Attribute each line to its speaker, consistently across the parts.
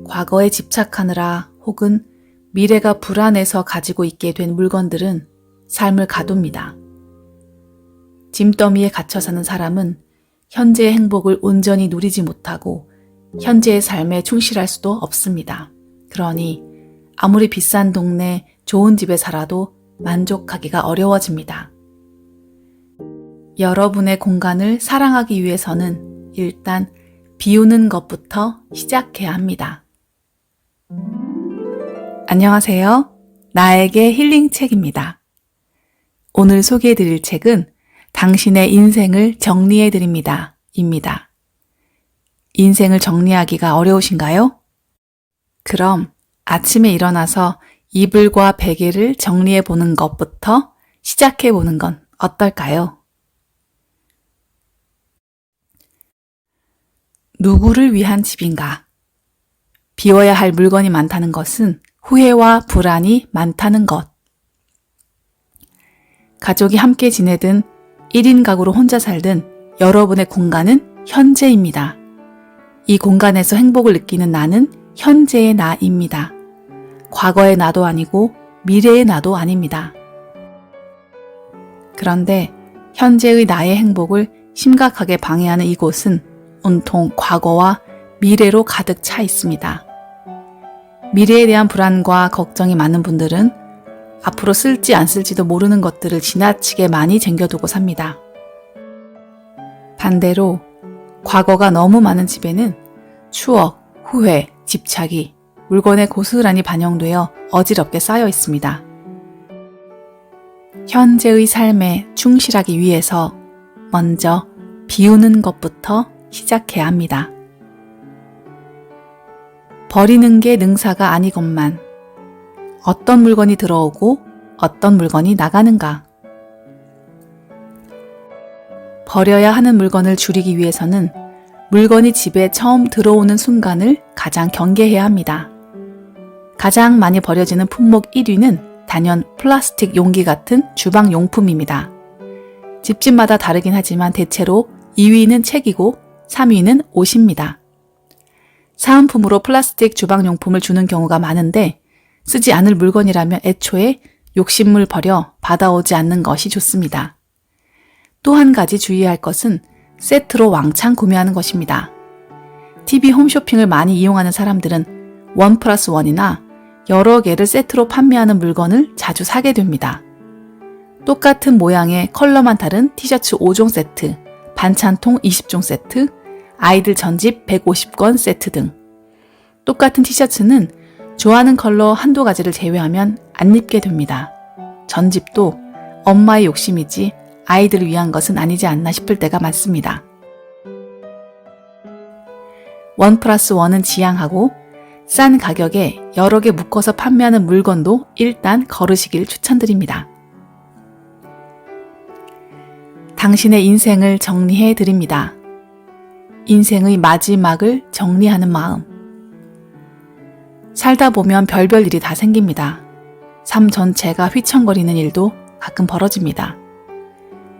Speaker 1: 과거에 집착하느라 혹은 미래가 불안해서 가지고 있게 된 물건들은 삶을 가둡니다. 짐더미에 갇혀 사는 사람은 현재의 행복을 온전히 누리지 못하고 현재의 삶에 충실할 수도 없습니다. 그러니 아무리 비싼 동네, 좋은 집에 살아도 만족하기가 어려워집니다. 여러분의 공간을 사랑하기 위해서는 일단 비우는 것부터 시작해야 합니다. 안녕하세요. 나에게 힐링 책입니다. 오늘 소개해드릴 책은 당신의 인생을 정리해드립니다. 입니다. 인생을 정리하기가 어려우신가요? 그럼 아침에 일어나서 이불과 베개를 정리해보는 것부터 시작해보는 건 어떨까요? 누구를 위한 집인가? 비워야 할 물건이 많다는 것은 후회와 불안이 많다는 것. 가족이 함께 지내든 1인 가구로 혼자 살든 여러분의 공간은 현재입니다. 이 공간에서 행복을 느끼는 나는 현재의 나입니다. 과거의 나도 아니고 미래의 나도 아닙니다. 그런데 현재의 나의 행복을 심각하게 방해하는 이곳은 온통 과거와 미래로 가득 차 있습니다. 미래에 대한 불안과 걱정이 많은 분들은 앞으로 쓸지 안 쓸지도 모르는 것들을 지나치게 많이 쟁겨두고 삽니다. 반대로 과거가 너무 많은 집에는 추억, 후회, 집착이 물건에 고스란히 반영되어 어지럽게 쌓여 있습니다. 현재의 삶에 충실하기 위해서 먼저 비우는 것부터 시작해야 합니다. 버리는 게 능사가 아니건만 어떤 물건이 들어오고 어떤 물건이 나가는가? 버려야 하는 물건을 줄이기 위해서는 물건이 집에 처음 들어오는 순간을 가장 경계해야 합니다. 가장 많이 버려지는 품목 1위는 단연 플라스틱 용기 같은 주방 용품입니다. 집집마다 다르긴 하지만 대체로 2위는 책이고 3위는 옷입니다. 사은품으로 플라스틱 주방용품을 주는 경우가 많은데 쓰지 않을 물건이라면 애초에 욕심을 버려 받아오지 않는 것이 좋습니다. 또 한 가지 주의할 것은 세트로 왕창 구매하는 것입니다. TV 홈쇼핑을 많이 이용하는 사람들은 1+1이나 여러 개를 세트로 판매하는 물건을 자주 사게 됩니다. 똑같은 모양의 컬러만 다른 티셔츠 5종 세트, 반찬통 20종 세트, 아이들 전집 150권 세트 등 똑같은 티셔츠는 좋아하는 컬러 한두 가지를 제외하면 안 입게 됩니다. 전집도 엄마의 욕심이지 아이들을 위한 것은 아니지 않나 싶을 때가 많습니다. 1+1은 지양하고 싼 가격에 여러 개 묶어서 판매하는 물건도 일단 거르시길 추천드립니다. 당신의 인생을 정리해 드립니다. 인생의 마지막을 정리하는 마음. 살다 보면 별별 일이 다 생깁니다. 삶 전체가 휘청거리는 일도 가끔 벌어집니다.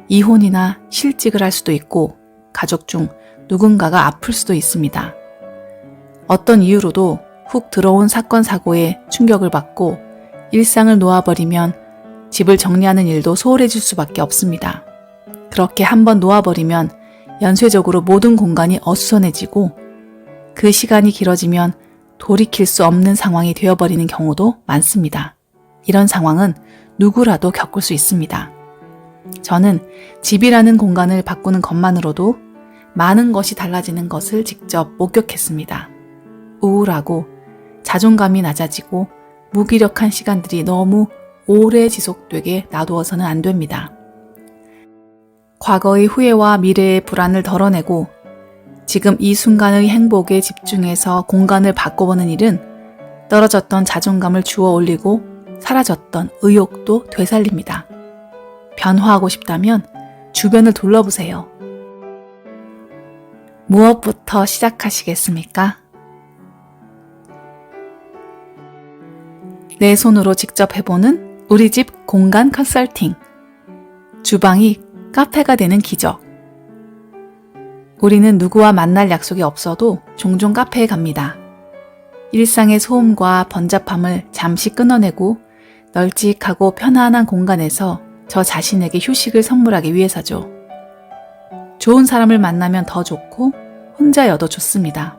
Speaker 1: 이혼이나 실직을 할 수도 있고 가족 중 누군가가 아플 수도 있습니다. 어떤 이유로도 훅 들어온 사건 사고에 충격을 받고 일상을 놓아버리면 집을 정리하는 일도 소홀해질 수밖에 없습니다. 그렇게 한번 놓아버리면 연쇄적으로 모든 공간이 어수선해지고 그 시간이 길어지면 돌이킬 수 없는 상황이 되어버리는 경우도 많습니다. 이런 상황은 누구라도 겪을 수 있습니다. 저는 집이라는 공간을 바꾸는 것만으로도 많은 것이 달라지는 것을 직접 목격했습니다. 우울하고 자존감이 낮아지고 무기력한 시간들이 너무 오래 지속되게 놔두어서는 안 됩니다. 과거의 후회와 미래의 불안을 덜어내고 지금 이 순간의 행복에 집중해서 공간을 바꿔보는 일은 떨어졌던 자존감을 주워 올리고 사라졌던 의욕도 되살립니다. 변화하고 싶다면 주변을 둘러보세요. 무엇부터 시작하시겠습니까? 내 손으로 직접 해보는 우리 집 공간 컨설팅. 주방이 카페가 되는 기적. 우리는 누구와 만날 약속이 없어도 종종 카페에 갑니다. 일상의 소음과 번잡함을 잠시 끊어내고 널찍하고 편안한 공간에서 저 자신에게 휴식을 선물하기 위해서죠. 좋은 사람을 만나면 더 좋고 혼자여도 좋습니다.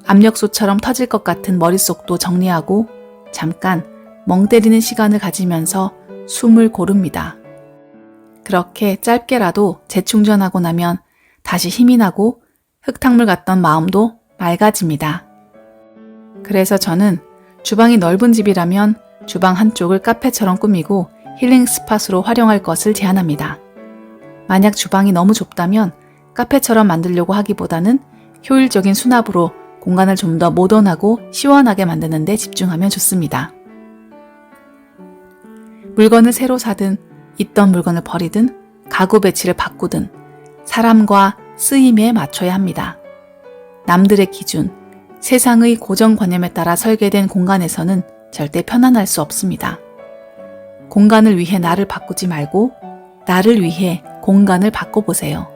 Speaker 1: 압력솥처럼 터질 것 같은 머릿속도 정리하고 잠깐 멍 때리는 시간을 가지면서 숨을 고릅니다. 그렇게 짧게라도 재충전하고 나면 다시 힘이 나고 흙탕물 같던 마음도 맑아집니다. 그래서 저는 주방이 넓은 집이라면 주방 한쪽을 카페처럼 꾸미고 힐링 스팟으로 활용할 것을 제안합니다. 만약 주방이 너무 좁다면 카페처럼 만들려고 하기보다는 효율적인 수납으로 공간을 좀 더 모던하고 시원하게 만드는 데 집중하면 좋습니다. 물건을 새로 사든 있던 물건을 버리든 가구 배치를 바꾸든 사람과 쓰임에 맞춰야 합니다. 남들의 기준, 세상의 고정관념에 따라 설계된 공간에서는 절대 편안할 수 없습니다. 공간을 위해 나를 바꾸지 말고 나를 위해 공간을 바꿔보세요.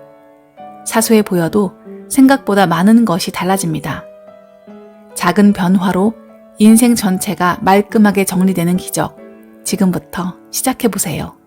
Speaker 1: 사소해 보여도 생각보다 많은 것이 달라집니다. 작은 변화로 인생 전체가 말끔하게 정리되는 기적, 지금부터 시작해보세요.